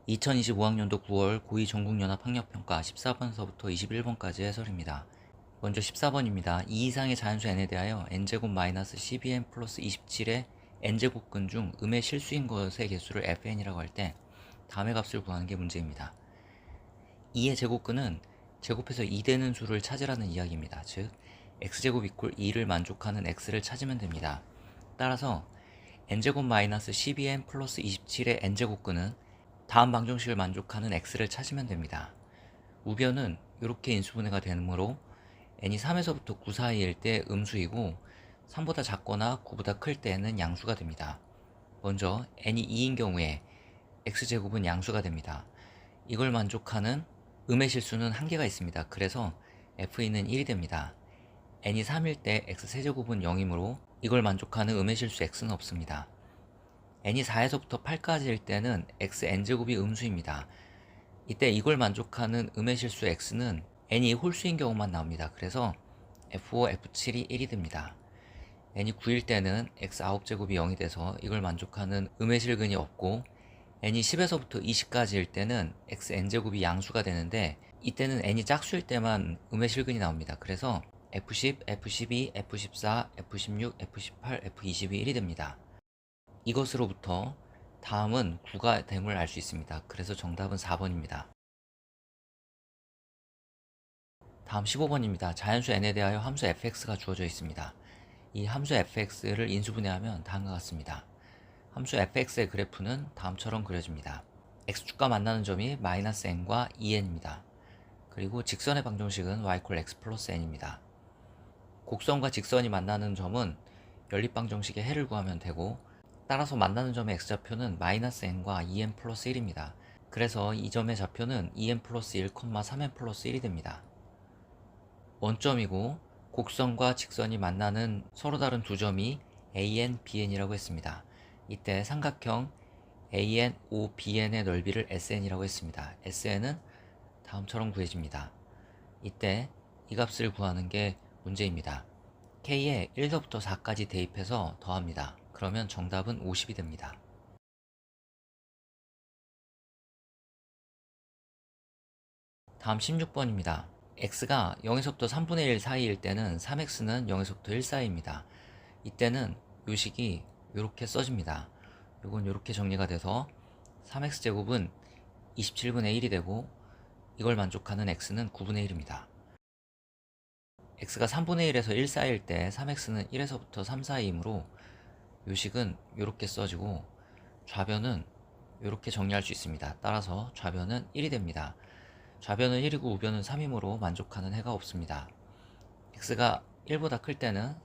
2025학년도 9월 고2 전국연합학력평가 14번서부터 21번까지 해설입니다. 먼저 14번입니다. 2 이상의 자연수 n에 대하여 n제곱 마이너스 12n 플러스 27의 n제곱근 중 음의 실수인 것의 개수를 fn이라고 할 때 다음의 값을 구하는 게 문제입니다. 2의 제곱근은 제곱해서 2 되는 수를 찾으라는 이야기입니다. 즉 x제곱 이퀄 2를 만족하는 x를 찾으면 됩니다. 따라서 n제곱 마이너스 12n 플러스 27의 n제곱근은 다음 방정식을 만족하는 x를 찾으면 됩니다. 우변은 이렇게 인수분해가 되므로 n이 3에서부터 9 사이일 때 음수이고 3보다 작거나 9보다 클 때는 양수가 됩니다. 먼저 n이 2인 경우에 x제곱은 양수가 됩니다. 이걸 만족하는 음의 실수는 한개가 있습니다. 그래서 f는 1이 됩니다. n이 3일 때 x세제곱은 0이므로 이걸 만족하는 음의 실수 x는 없습니다. n이 4에서부터 8까지일 때는 xn제곱이 음수입니다. 이때 이걸 만족하는 음의 실수 x는 n이 홀수인 경우만 나옵니다. 그래서 f5, f7이 1이 됩니다. n이 9일 때는 x9제곱이 0이 돼서 이걸 만족하는 음의 실근이 없고 n이 10에서부터 20까지일 때는 xn제곱이 양수가 되는데 이때는 n이 짝수일 때만 음의 실근이 나옵니다. 그래서 f10, f12, f14, f16, f18, f20이 1이 됩니다. 이것으로부터 다음은 9가 됨을 알 수 있습니다. 그래서 정답은 4번입니다. 다음 15번입니다. 자연수 n에 대하여 함수 fx가 주어져 있습니다. 이 함수 fx를 인수분해하면 다음과 같습니다. 함수 fx의 그래프는 다음처럼 그려집니다. x축과 만나는 점이 마이너스 n과 2n입니다. 그리고 직선의 방정식은 y = x 플러스 n입니다. 곡선과 직선이 만나는 점은 연립방정식의 해를 구하면 되고 따라서 만나는 점의 x좌표는 마이너스 n과 2n 플러스 1입니다. 그래서 이 점의 좌표는 2n 플러스 1, 3n 플러스 1이 됩니다. 원점이고 곡선과 직선이 만나는 서로 다른 두 점이 AN, BN이라고 했습니다. 이때 삼각형 AN, OBN의 넓이를 SN이라고 했습니다. SN은 다음처럼 구해집니다. 이때 이 값을 구하는 게 문제입니다. K에 1서부터 4까지 대입해서 더합니다. 그러면 정답은 50이 됩니다. 다음 16번입니다. x가 0에서부터 3분의 1 사이일 때는 3x는 0에서부터 1 사이입니다. 이때는 요식이 이렇게 써집니다. 이건 이렇게 정리가 돼서 3x제곱은 27분의 1이 되고 이걸 만족하는 x는 9분의 1입니다. x가 3분의 1에서 1 사이일 때 3x는 1에서부터 3 사이이므로 요식은 이렇게 써지고 좌변은 이렇게 정리할 수 있습니다. 따라서 좌변은 1이 됩니다. 좌변은 1이고 우변은 3이므로 만족하는 해가 없습니다. x가 1보다 클 때는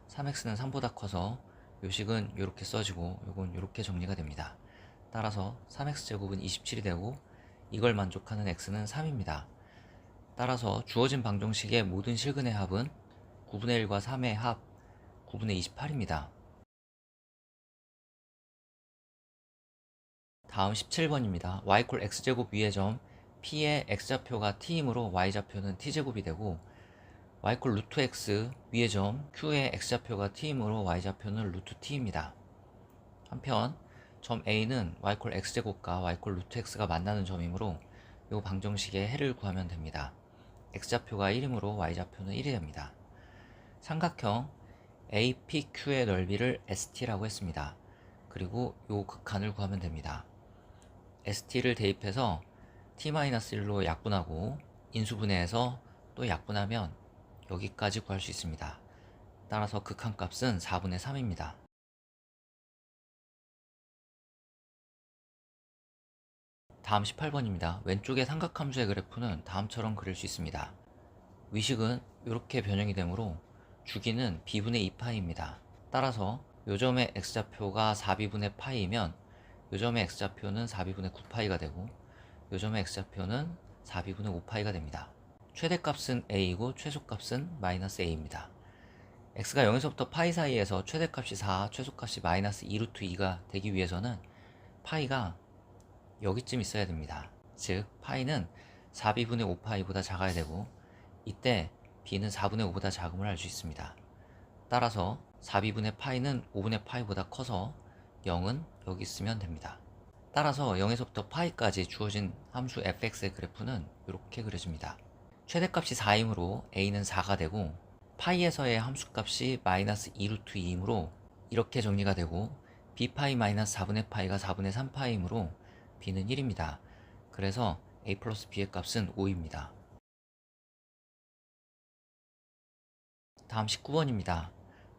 3x는 3보다 커서 요식은 이렇게 써지고 요건 이렇게 정리가 됩니다. 따라서 3x제곱은 27이 되고 이걸 만족하는 x는 3입니다. 따라서 주어진 방정식의 모든 실근의 합은 9분의 1과 3의 합 9분의 28입니다. 다음 17번입니다. y = x제곱 위의 점 P의 x좌표가 t이므로 y좌표는 t제곱이 되고 y = 루트 x 위의 점 Q의 x좌표가 t이므로 y좌표는 루트 t입니다. 한편 점 A는 y = x제곱과 y = 루트 x가 만나는 점이므로 이 방정식의 해를 구하면 됩니다. x좌표가 1이므로 y좌표는 1이 됩니다. 삼각형 APQ의 넓이를 ST라고 했습니다. 그리고 이 극한을 구하면 됩니다. ST를 대입해서 t-1로 약분하고 인수분해해서 또 약분하면 여기까지 구할 수 있습니다. 따라서 극한값은 4분의 3입니다. 다음 18번입니다. 왼쪽의 삼각함수의 그래프는 다음처럼 그릴 수 있습니다. 위식은 이렇게 변형이 되므로 주기는 b분의 2파이입니다. 따라서 요점의 x좌표가 4b분의 파이이면 요점의 x좌표는 4b분의 9파이가 되고 요점의 x좌표는 4b분의 5파이가 됩니다. 최대값은 a이고 최소값은 마이너스 a입니다. x가 0에서부터 파이 사이에서 최대값이 4, 최소값이 마이너스 2루트 2가 되기 위해서는 파이가 여기쯤 있어야 됩니다. 즉 파이는 4b분의 5파이보다 작아야 되고 이때 b는 4분의 5보다 작음을 알 수 있습니다. 따라서 4b분의 파이는 5분의 파이보다 커서 0은 여기 있으면 됩니다. 따라서 0에서부터 파이까지 주어진 함수 fx의 그래프는 이렇게 그려집니다. 최대값이 4이므로 a는 4가 되고 파이에서의 함수값이 마이너스 2루트 2이므로 이렇게 정리가 되고 b파이 마이너스 4분의 파이가 4분의 3파이이므로 b는 1입니다. 그래서 a 플러스 b의 값은 5입니다. 다음 19번입니다.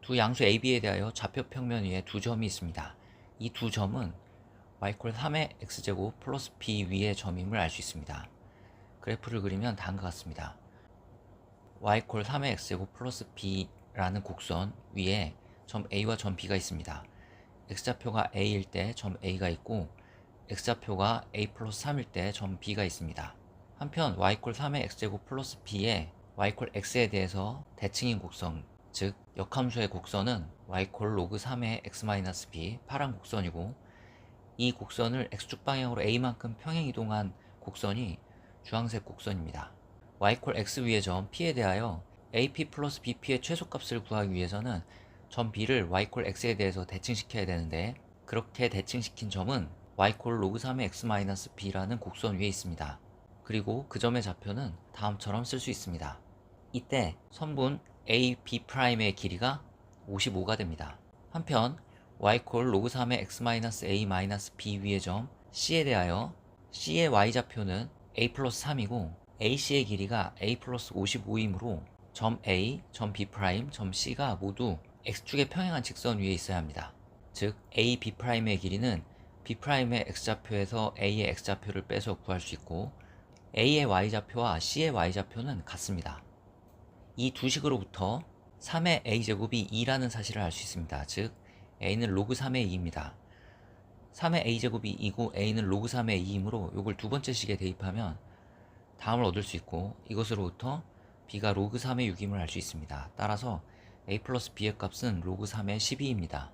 두 양수 AB에 대하여 좌표 평면 위에 두 점이 있습니다. 이 두 점은 y 콜 3의 x제곱 플러스 b 위의 점임을 알 수 있습니다. 그래프를 그리면 다음과 같습니다. y 콜 3의 x제곱 플러스 b라는 곡선 위에 점 A와 점 B가 있습니다. x좌표가 A일 때 점 A가 있고 x좌표가 A 플러스 3일 때 점 B가 있습니다. 한편 y 콜 3의 x제곱 플러스 b에 y 콜 x에 대해서 대칭인 곡선, 즉 역함수의 곡선은 y 콜 로그 3의 x 마이너스 b 파란 곡선이고 이 곡선을 x축 방향으로 a만큼 평행 이동한 곡선이 주황색 곡선입니다. y 콜 x 위의 점 P에 대하여 AP 플러스 BP의 최소값을 구하기 위해서는 점 B를 y 콜 x에 대해서 대칭시켜야 되는데 그렇게 대칭시킨 점은 y 콜 로그 3의 x 마이너스 b라는 곡선 위에 있습니다. 그리고 그 점의 좌표는 다음처럼 쓸 수 있습니다. 이때 선분 AB'의 길이가 55가 됩니다. 한편 y 콜 로그 3의 x 마이너스 a 마이너스 b 위의 점 C에 대하여 C의 y좌표는 a 플러스 3이고 AC의 길이가 a 플러스 55이므로 점 A, 점 B', 점 C가 모두 x축에 평행한 직선 위에 있어야 합니다. 즉 A, B'의 길이는 B'의 x좌표에서 A의 x좌표를 빼서 구할 수 있고 A의 y좌표와 C의 y좌표는 같습니다. 이 두 식으로부터 3의 a제곱이 2라는 사실을 알 수 있습니다. 즉 a는 로그 3의 2입니다. 3의 a제곱이 2고 a는 로그 3의 2이므로 이걸 두 번째 식에 대입하면 다음을 얻을 수 있고 이것으로부터 b가 로그 3의 6임을 알 수 있습니다. 따라서 a 플러스 b의 값은 로그 3의 12입니다.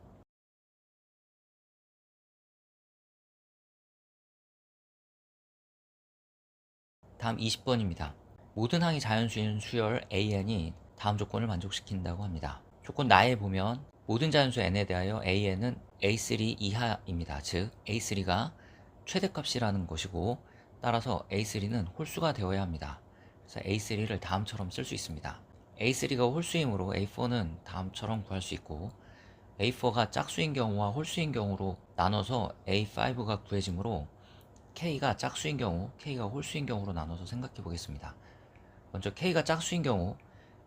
다음 20번입니다. 모든 항이 자연수인 수열 AN이 다음 조건을 만족시킨다고 합니다. 조건 나에 보면 모든 자연수 N에 대하여 AN은 A3 이하입니다. 즉 A3가 최대값이라는 것이고 따라서 A3는 홀수가 되어야 합니다. 그래서 A3를 다음처럼 쓸 수 있습니다. A3가 홀수이므로 A4는 다음처럼 구할 수 있고 A4가 짝수인 경우와 홀수인 경우로 나눠서 A5가 구해지므로 K가 짝수인 경우, K가 홀수인 경우로 나눠서 생각해 보겠습니다. 먼저 K가 짝수인 경우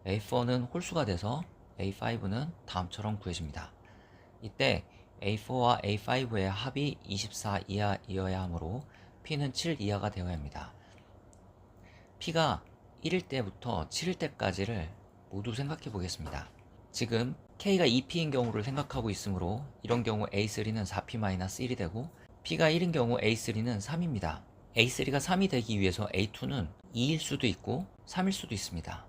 A4는 홀수가 돼서 A5는 다음처럼 구해집니다. 이때 A4와 A5의 합이 24 이하이어야 하므로 P는 7 이하가 되어야 합니다. P가 1일 때부터 7일 때까지를 모두 생각해 보겠습니다. 지금 K가 2P인 경우를 생각하고 있으므로 이런 경우 A3는 4P-1이 되고 P가 1인 경우 A3는 3입니다. A3가 3이 되기 위해서 A2는 2일 수도 있고 3일 수도 있습니다.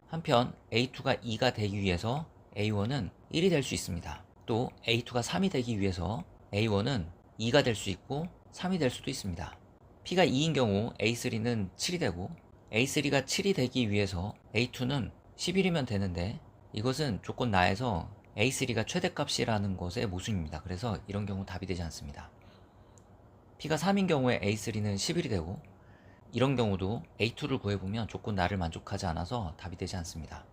한편 A2가 2가 되기 위해서 A1은 1이 될 수 있습니다. 또 A2가 3이 되기 위해서 A1은 2가 될 수 있고 3이 될 수도 있습니다. P가 2인 경우 A3는 7이 되고 A3가 7이 되기 위해서 A2는 11이면 되는데 이것은 조건 나에서 A3가 최대값이라는 것의 모순입니다. 그래서 이런 경우 답이 되지 않습니다. P가 3인 경우에 A3는 11이 되고 이런 경우도 A2를 구해보면 조건 나를 만족하지 않아서 답이 되지 않습니다.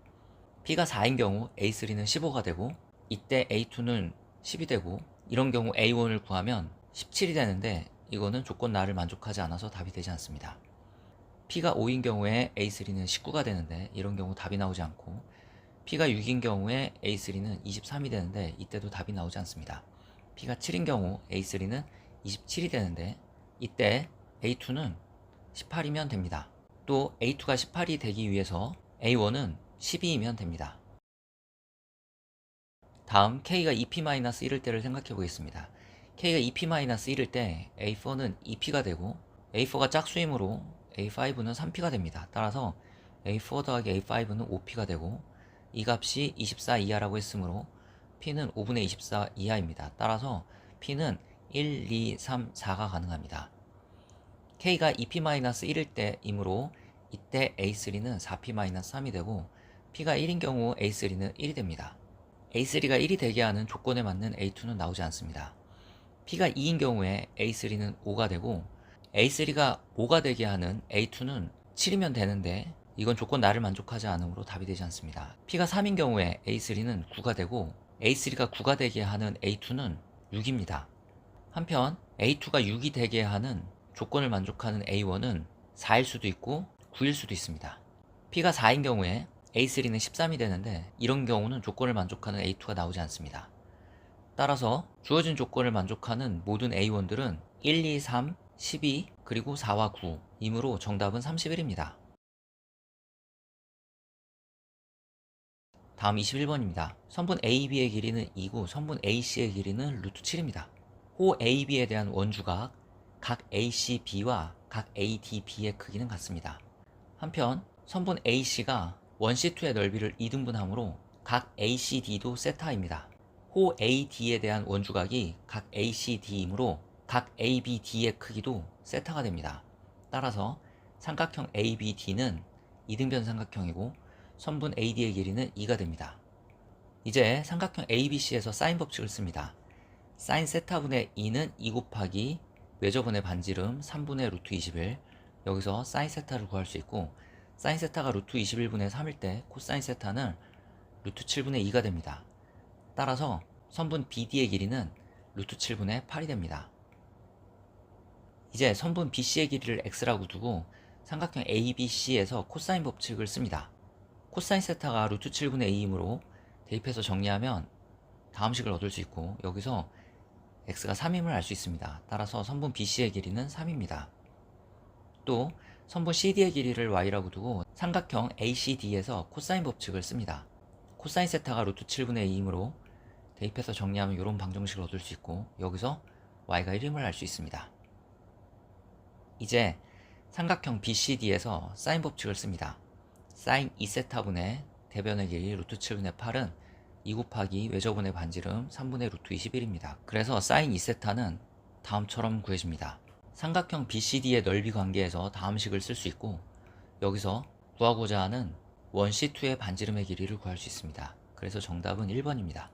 P가 4인 경우 A3는 15가 되고 이때 A2는 10이 되고 이런 경우 A1을 구하면 17이 되는데 이거는 조건 나를 만족하지 않아서 답이 되지 않습니다. P가 5인 경우에 A3는 19가 되는데 이런 경우 답이 나오지 않고 P가 6인 경우에 A3는 23이 되는데 이때도 답이 나오지 않습니다. P가 7인 경우 A3는 27이 되는데 이때 A2는 18이면 됩니다. 또 A2가 18이 되기 위해서 A1은 12이면 됩니다. 다음 K가 2P-1일 때를 생각해 보겠습니다. K가 2P-1일 때 A4는 2P가 되고 A4가 짝수이므로 A5는 3P가 됩니다. 따라서 A4 더하기 A5는 5P가 되고 이 값이 24 이하라고 했으므로 P는 5분의 24 이하입니다. 따라서 P는 1, 2, 3, 4가 가능합니다. K가 2P-1일 때이므로 이때 A3는 4P-3이 되고 P가 1인 경우 A3는 1이 됩니다. A3가 1이 되게 하는 조건에 맞는 A2는 나오지 않습니다. P가 2인 경우에 A3는 5가 되고 A3가 5가 되게 하는 A2는 7이면 되는데 이건 조건 나를 만족하지 않으므로 답이 되지 않습니다. P가 3인 경우에 A3는 9가 되고 A3가 9가 되게 하는 A2는 6입니다. 한편 A2가 6이 되게 하는 조건을 만족하는 A1은 4일 수도 있고 9일 수도 있습니다. P가 4인 경우에 A3는 13이 되는데 이런 경우는 조건을 만족하는 A2가 나오지 않습니다. 따라서 주어진 조건을 만족하는 모든 A1들은 1, 2, 3, 12, 그리고 4와 9이므로 정답은 31입니다. 다음 21번입니다. 선분 AB의 길이는 2고 선분 AC의 길이는 루트 7입니다. 호 AB에 대한 원주각 각 ACB와 각 ADB의 크기는 같습니다. 한편 선분 AC가 원C2의 넓이를 2등분하므로 각 ACD도 세타입니다. 호 AD에 대한 원주각이 각 ACD이므로 각 ABD의 크기도 세타가 됩니다. 따라서 삼각형 ABD는 이등변 삼각형이고 선분 AD의 길이는 2가 됩니다. 이제 삼각형 ABC에서 사인 법칙을 씁니다. 사인 세타분의 2는 2 곱하기 외접분의 반지름 3분의 루트 21. 여기서 사인 세타를 구할 수 있고 사인 세타가 루트 21분의 3일 때 코사인 세타는 루트 7분의 2가 됩니다. 따라서 선분 BD의 길이는 루트 7분의 8이 됩니다. 이제 선분 BC의 길이를 x라고 두고 삼각형 ABC에서 코사인 법칙을 씁니다. 코사인 세타가 루트 7분의 2이므로 대입해서 정리하면 다음 식을 얻을 수 있고 여기서 x가 3임을 알 수 있습니다. 따라서 선분 BC의 길이는 3입니다. 또 선분 CD의 길이를 y라고 두고 삼각형 ACD에서 코사인 법칙을 씁니다. 코사인 세타가 루트 7분의 2이므로 대입해서 정리하면 이런 방정식을 얻을 수 있고 여기서 y가 1임을 알 수 있습니다. 이제 삼각형 BCD에서 사인 법칙을 씁니다. 사인 2세타분의 대변의 길이 루트 7분의 8은 2 곱하기 외접분의 반지름 3분의 루트 21입니다. 그래서 사인 2세타는 다음처럼 구해집니다. 삼각형 BCD의 넓이 관계에서 다음 식을 쓸 수 있고 여기서 구하고자 하는 원C2의 반지름의 길이를 구할 수 있습니다. 그래서 정답은 1번입니다.